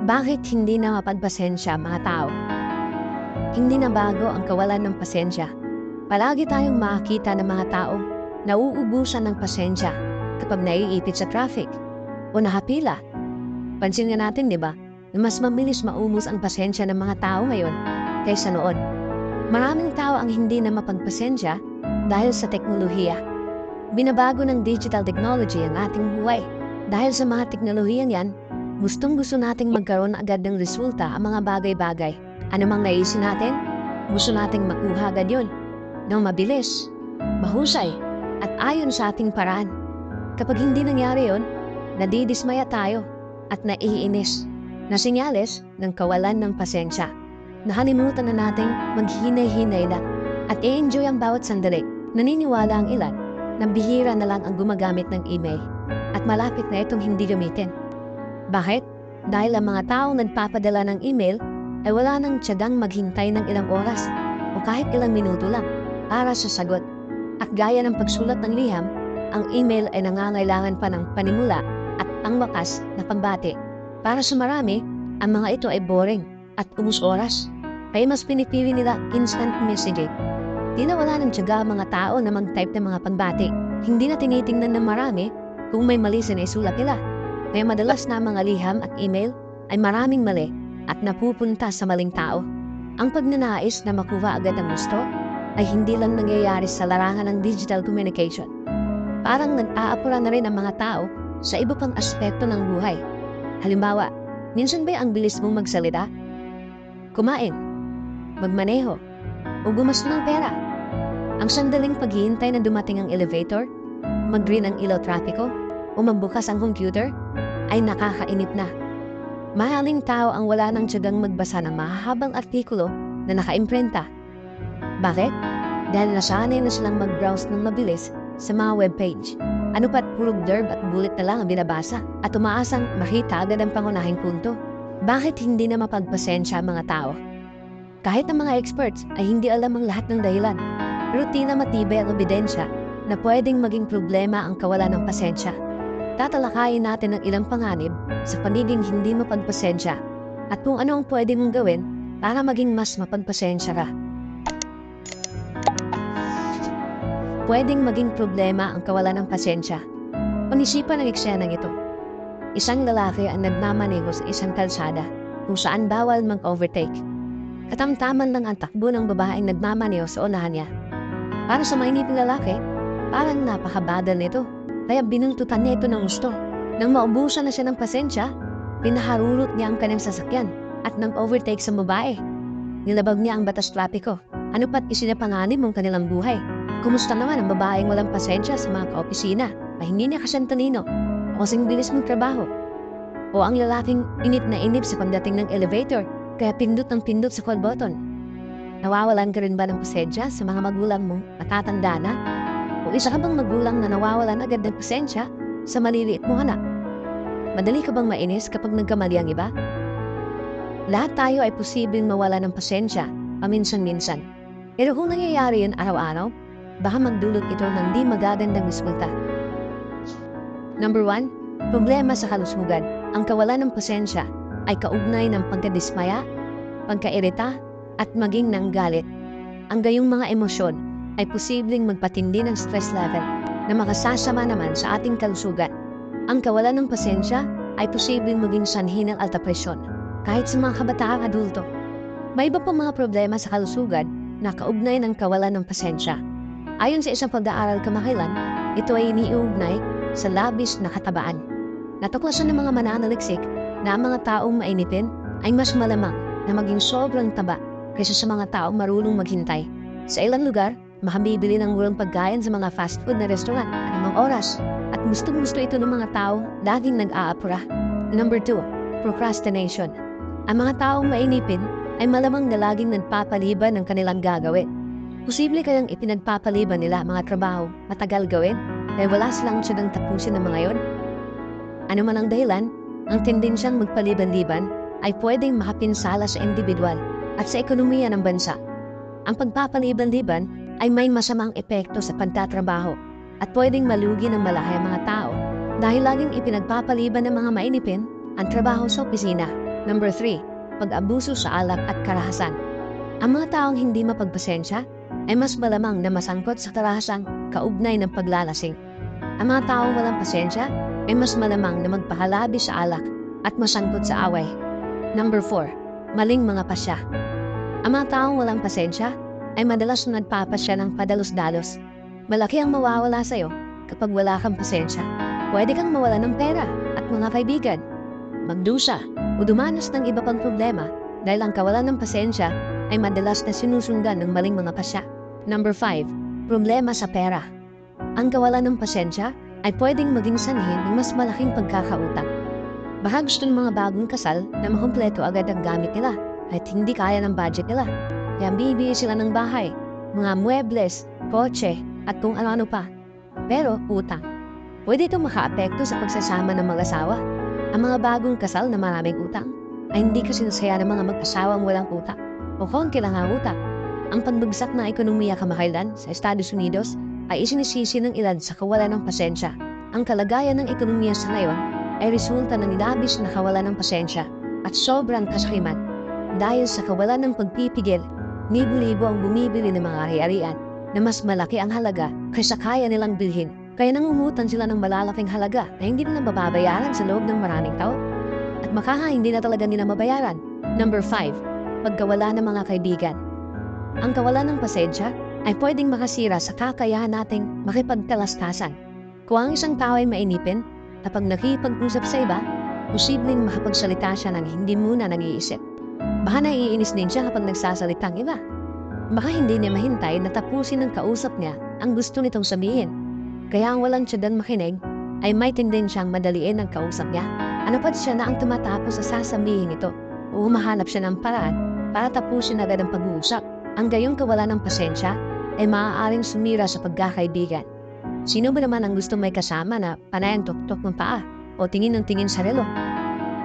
Bakit hindi na mapagpasensya mga tao? Hindi na bago ang kawalan ng pasensya. Palagi tayong makakita ng mga taong nauubusan ng pasensya kapag naiipit sa traffic o nakapila. Pansin nga natin, di ba, na mas mabilis maubos ang pasensya ng mga tao ngayon kaysa noon. Maraming tao ang hindi na mapagpasensya dahil sa teknolohiya. Binabago ng digital technology ang ating buhay. Dahil sa mga teknolohiyang yan, gustong-gusto nating magkaroon agad ng resulta ang mga bagay-bagay. Ano mang naisin natin, gusto nating makuha agad yun. Nang mabilis, mahusay, at ayon sa ating paraan. Kapag hindi nangyari yun, nadidismaya tayo at naiinis na senyales ng kawalan ng pasensya. Nakalimutan na nating maghinay-hinay lang at i-enjoy ang bawat sandali. Naniniwala ang ilan na bihira na lang ang gumagamit ng email at malapit na itong hindi gamitin. Bakit? Dahil ang mga taong nagpapadala ng email ay wala nang tiyagang maghintay ng ilang oras o kahit ilang minuto lang para sa sagot. At gaya ng pagsulat ng liham, ang email ay nangangailangan pa ng panimula at pangwakas na pagbati. Para sa marami, ang mga ito ay boring at ubos oras. Kaya mas pinipili nila instant messaging. Di na wala ng tiyaga ang mga tao na mag-type ng mga pagbati. Hindi na tinitingnan ng marami kung may mali sa naisulat nila. Kaya madalas na mga liham at email ay maraming mali at napupunta sa maling tao. Ang pagnanais na makuha agad ang gusto ay hindi lang nangyayari sa larangan ng digital communication. Parang nag-aapura na rin ang mga tao sa iba pang aspekto ng buhay. Halimbawa, minsan ba ang bilis mong magsalita? Kumain, magmaneho, o gumasto ng pera? Ang sandaling paghihintay na dumating ang elevator, mag-green ang ilaw trapiko, o magbukas ang computer, ay nakakainip na. Mahaling tao ang wala nang tiyagang magbasa ng mahahabang artikulo na naka-imprenta. Bakit? Dahil nasanay na silang mag-browse ng mabilis sa mga webpage. Ano pat puro blurb at bullet na lang ang binabasa at umaasang makita agad ang pangunahing punto. Bakit hindi na mapagpasensya ang mga tao? Kahit ang mga experts ay hindi alam ang lahat ng dahilan, pero tila matibay ang ebidensya na pwedeng maging problema ang kawalan ng pasensya. Tatalakayin natin ang ilang panganib sa pagiging hindi mapagpasensya at kung ano ang pwede mong gawin para maging mas mapagpasensya ka. Pwedeng maging problema ang kawalan ng pasensya. Panisipan ang eksenang ito. Isang lalaki ang nagmamaneho sa isang kalsada kung saan bawal mag-overtake. Katamtaman lang ang takbo ng babaeng nagmamaneho sa unahan niya. Para sa mainiping lalaki, parang napakabadal nito. Kaya binuntutan niya ito ng gusto. Nang maubusan na siya ng pasensya, pinaharurot niya ang kanyang sasakyan at nag-overtake sa babae. Nilabag niya ang batas trapiko. Ano pat isinapanganib mong kanilang buhay. Kumusta naman ang babaeng walang pasensya sa mga kaopisina na hindi niya kasyang talino o kasing bilis mong trabaho? O ang lalaking inip na inip sa pagdating ng elevator kaya pindot ng pindot sa call button? Nawawalan ka rin ba ng pasensya sa mga magulang mong matatanda na? O isa ka bang magulang na nawawalan agad ng pasensya sa maliliit mo anak? Madali ka bang mainis kapag nagkamali ang iba? Lahat tayo ay posibleng mawala ng pasensya paminsan-minsan. Pero kung nangyayari yun araw-araw, baka magdulot ito ng di magagandang resulta. Number 1, problema sa kalusugan. Ang kawalan ng pasensya ay kaugnay ng pagkadismaya, pagkairita, at maging ng galit. Ang gayong mga emosyon ay posibleng magpatindi ng stress level na makasasama naman sa ating kalusugan. Ang kawalan ng pasensya ay posibleng maging sanhi ng alta presyon, kahit sa mga kabataang adulto. May iba pa mga problema sa kalusugan na kaugnay ng kawalan ng pasensya. Ayon sa isang pag-aaral kamakailan, ito ay iniuugnay sa labis na katabaan. Natuklasan ng mga mananaliksik na ang mga taong mainipin ay mas malamang na maging sobrang taba kaysa sa mga taong marunong maghintay. Sa ilang lugar, makabibili ng murang pagkain sa mga fast food na restaurant anumang oras at gustong-gusto ito ng mga tao laging nag-aapura. Number 2, procrastination. Ang mga taong mainipin ay malamang na laging nagpapaliban ng kanilang gagawin. Posible kayang ipinagpapaliban nila mga trabaho matagal gawin dahil wala silang tiyadang tapusin ng mga yon. Ano man ang dahilan, ang tendensyang magpaliban-liban ay pwedeng makapinsala sa individual at sa ekonomiya ng bansa. Ang pagpapaliban-liban ay may masamang epekto sa pagtatrabaho at pwedeng malugi ng malaki ang mga tao dahil laging ipinagpapaliban ng mga mainipin ang trabaho sa opisina. Number 3. Pag-abuso sa alak at karahasan. Ang mga taong hindi mapagpasensya ay mas malamang na masangkot sa karahasang kaugnay ng paglalasing. Ang mga taong walang pasensya ay mas malamang na magpahalabi sa alak at masangkot sa away. Number 4. Maling mga pasya. Ang mga taong walang pasensya ay madalas na nagpapasya ng padalos-dalos. Malaki ang mawawala sa'yo kapag wala kang pasensya. Pwede kang mawala ng pera at mga kaibigan, magdusa o dumanas ng iba pang problema dahil ang kawalan ng pasensya ay madalas na sinusundan ng maling mga pasya. Number 5. Problema sa pera. Ang kawalan ng pasensya ay pwedeng maging sanhin ng mas malaking pagkakautang. Baka gusto ng mga bagong kasal na makumpleto agad ang gamit nila at hindi kaya ng budget nila. Kaya bibili sila ng bahay, mga muebles, kotse at kung ano-ano pa. Pero utang. Pwede itong makaapekto sa pagsasama ng mag-asawa. Ang mga bagong kasal na maraming utang ay hindi kasi nasaya ng mga mag-asawang walang utang o konti lang ang utang. Ang pagbagsak na ekonomiya kamakailan sa Estados Unidos ay isinisisi ng ilan sa kawalan ng pasensya. Ang kalagayan ng ekonomiya sa ngayon ay resulta ng labis na kawalan ng pasensya at sobrang kasakiman. Dahil sa kawalan ng pagpipigil, libo-libo ang bumibili ng mga ari-arian na mas malaki ang halaga kaysa kaya nilang bilhin. Kaya nangungutang sila ng malalaking halaga na hindi nila mababayaran sa loob ng maraming taon. At hindi na talaga nila mabayaran. Number 5. Pagkawala ng mga kaibigan. Ang kawalan ng pasensya ay pwedeng makasira sa kakayahan nating makipagkalastasan. Kung ang isang tao ay mainipin, kapag nakipag-usap sa iba, posibleng makapagsalita siya ng hindi muna nag-iisip. Baka naiinis din siya kapag nagsasalita ang iba. Baka hindi niya mahintay na tapusin ng kausap niya ang gusto nitong sabihin. Kaya ang walang tiyadan makinig ay may tendensyang madaliin ang kausap niya. Ano pa siya na ang tumatapos sa sasabihin ito o humahanap siya ng paraan para tapusin agad ang pag-uusap. Ang gayong kawalan ng pasensya ay maaaring sumira sa pagkakaibigan. Sino ba naman ang gusto may kasama na panay ang tuktok ng paa o tingin ng tingin sa relo?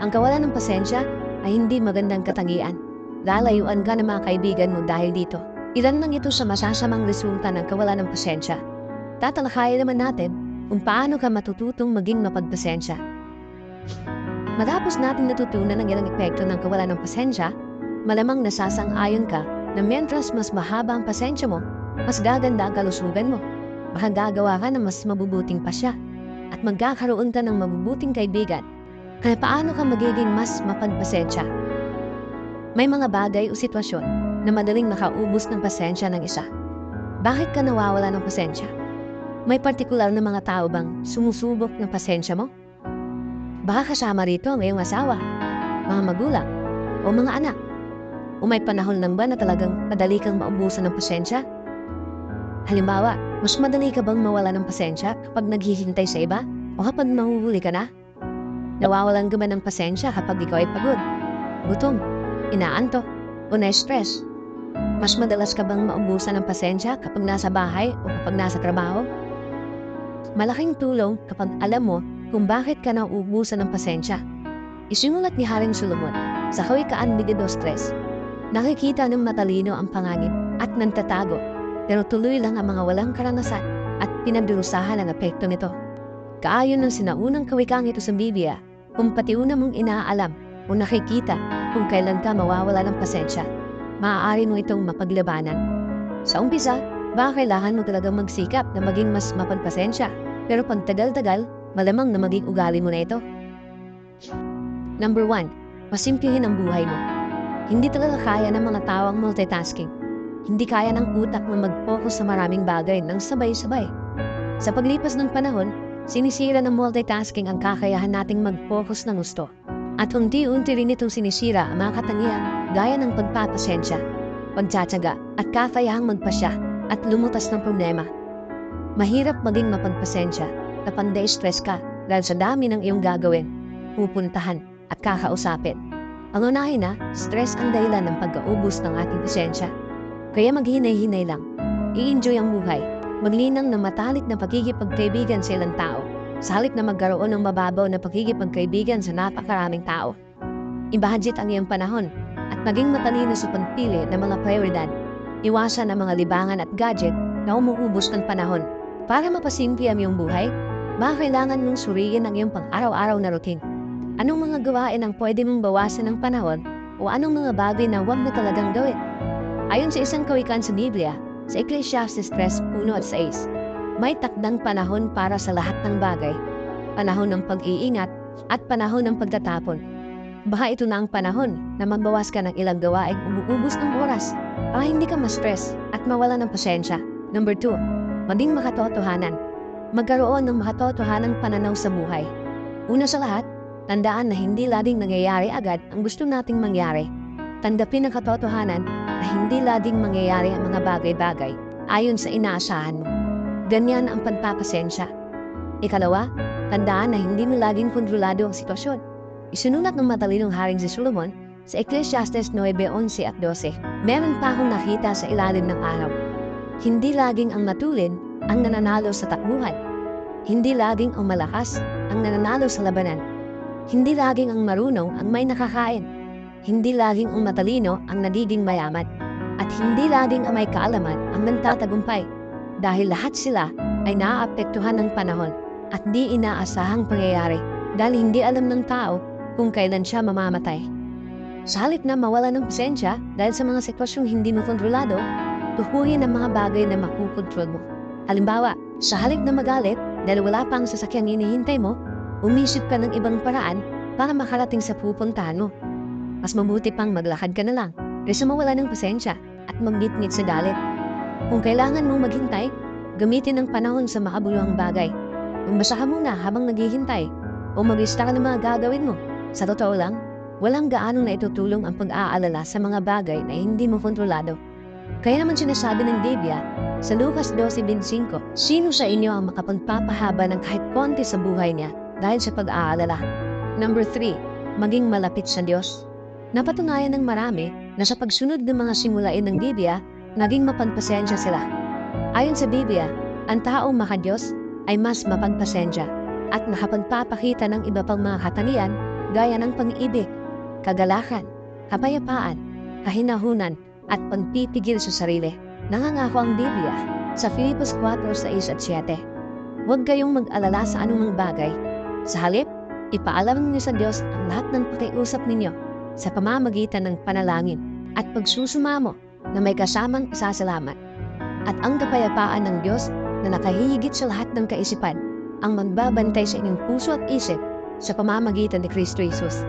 Ang kawalan ng pasensya ay hindi magandang katangian. Lalayuan ka ng mga kaibigan mo dahil dito. Ilan lang ito sa masasamang resulta ng kawalan ng pasensya. Tatalakayin naman natin kung paano ka matututong maging mapagpasensya. Matapos natin natutunan ang ilang epekto ng kawalan ng pasensya, malamang nasasang-ayon ka na mentras mas mahaba ang pasensya mo, mas gaganda ang kalusugan mo. Baka gagawa ka ng mas mabubuting pasya at magkakaroon ka ng mabubuting kaibigan. Kaya paano ka magiging mas mapagpasensya? May mga bagay o sitwasyon na madaling makaubos ng pasensya ng isa. Bakit ka nawawala ng pasensya? May partikular na mga tao bang sumusubok ng pasensya mo? Baka kasama rito ang iyong asawa, mga magulang, o mga anak. O may panahon lang ba na talagang madali kang maubusan ng pasensya? Halimbawa, mas madali ka bang mawala ng pasensya kapag naghihintay sa iba o kapag nahuhuli ka na? Nawawalan ka ba ng pasensya kapag ikaw ay pagod, gutom, inaantok, o na-stress? Mas madalas ka bang maubusan ng pasensya kapag nasa bahay o kapag nasa trabaho? Malaking tulong kapag alam mo kung bakit ka nauubusan ng pasensya. Isinulat ni Haring Solomon sa Kawikaan 22:3. Nakikita ng matalino ang pangangit at nagtatago, pero tuloy lang ang mga walang karanasan at pinagdurusahan ang epekto nito. Kaayon ng sinaunang kawikang ito sa Biblia, kung pati una mong inaalam o nakikita kung kailan ka mawawala ng pasensya, maaari mo itong mapaglabanan. Sa umpisa, baka kailangan mo talagang magsikap na maging mas mapagpasensya, pero pag tagal-tagal, malamang na maging ugali mo na ito. Number 1. Pasimplihin ang buhay mo. Hindi talaga kaya ng mga tawang multitasking. Hindi kaya ng utak na mag-focus sa maraming bagay ng sabay-sabay. Sa paglipas ng panahon, sinisira ng multitasking ang kakayahan nating mag-focus ng gusto. At unti-unti rin itong sinisira ang mga katangian gaya ng pagpapasensya, pagtsatsaga at kakayahang magpasya at lumutas ng problema. Mahirap maging mapagpasensya kapag na-stress ka dahil sa dami ng iyong gagawin, pupuntahan at kakausapin. Ang unahin na, stress ang dahilan ng pagkaubos ng ating pasensya. Kaya maghinay-hinay lang. I-enjoy ang buhay. Maglinang na matalik na pagkikipagkaibigan sa ilang tao, sa halip na magkaroon ng mababaw na pagkikipagkaibigan sa napakaraming tao. I-budget ang iyong panahon at maging matalino sa pagpili ng mga prioridad. Iwasan ang mga libangan at gadget na umuubos ng panahon. Para mapasimple ang iyong buhay, baka kailangan mong suriin ang iyong pang-araw-araw na routine. Anong mga gawain ang pwede mong bawasan ng panahon o anong mga bagay na huwag na talagang gawin? Ayon sa isang kawikaan sa Biblia, sa Ecclesiastes 3:1-6, may takdang panahon para sa lahat ng bagay, panahon ng pag-iingat at panahon ng pagtatapon. Baka ito na ang panahon na magbawas ka ng ilang gawaing umuubos ng oras para hindi ka ma-stress at mawala ng pasensya. Number 2, maging makatotohanan. Magkaroon ng makatotohanang pananaw sa buhay. Una sa lahat, tandaan na hindi laging nangyayari agad ang gusto nating mangyari. Tanggapin ang katotohanan na hindi laging mangyayari ang mga bagay-bagay ayon sa inaasahan mo. Ganyan ang pagpapasensya. Ikalawa, tandaan na hindi mo laging kontrolado ang sitwasyon. Isinulat ng matalinong haring si Solomon sa Ecclesiastes 9:11-12. Meron pa akong nakita sa ilalim ng araw. Hindi laging ang matulin ang nananalo sa takbuhan. Hindi laging ang malakas ang nananalo sa labanan. Hindi laging ang marunong ang may nakakain. Hindi laging ang matalino ang nagiging mayaman. At hindi laging ang may kaalaman ang nagtatagumpay. Dahil lahat sila ay naaapektuhan ng panahon at di inaasahang pangyayari dahil hindi alam ng tao kung kailan siya mamamatay. Sa halip na mawala ng pasensya dahil sa mga sitwasyong hindi mo kontrolado, tukuyin ang mga bagay na makukontrol mo. Halimbawa, sa halip na magalit dahil wala pang sasakyang inihintay mo, umisip ka ng ibang paraan para makarating sa pupuntahan mo. Mas mabuti pang maglakad ka na lang kaysa mawala ng pasensya at magnitnit sa galit. Kung kailangan mong maghintay, gamitin ang panahon sa makabuluhang bagay. Umbasa ka muna habang naghihintay o mag-lista ka ng mga gagawin mo. Sa totoo lang, walang gaanong naitutulong ang pag-aalala sa mga bagay na hindi mo kontrolado. Kaya naman sinasabi ng Biblia sa Lucas 12:25, sino sa inyo ang makapagpapahaba ng kahit konti sa buhay niya dahil sa pag-aalala? Number 3, maging malapit sa Diyos. Napatunayan ng marami na sa pagsunod ng mga simulain ng Biblia, naging mapagpasensya sila. Ayon sa Biblia, ang taong makadiyos ay mas mapagpasensya at nakapagpapakita ng iba pang mga katangian gaya ng pag-ibig, kagalakan, kapayapaan, kahinahunan, at pagpipigil sa sarili. Nangangako ang Biblia sa Filipos 4:6-7. Huwag kayong mag-alala sa anumang bagay. Sa halip, ipaalam ninyo sa Diyos ang lahat ng pakiusap ninyo sa pamamagitan ng panalangin at pagsusumamo na may kasamang pasasalamat. At ang kapayapaan ng Diyos na nakahihigit sa lahat ng kaisipan ang magbabantay sa inyong puso at isip sa pamamagitan ni Kristo Jesus.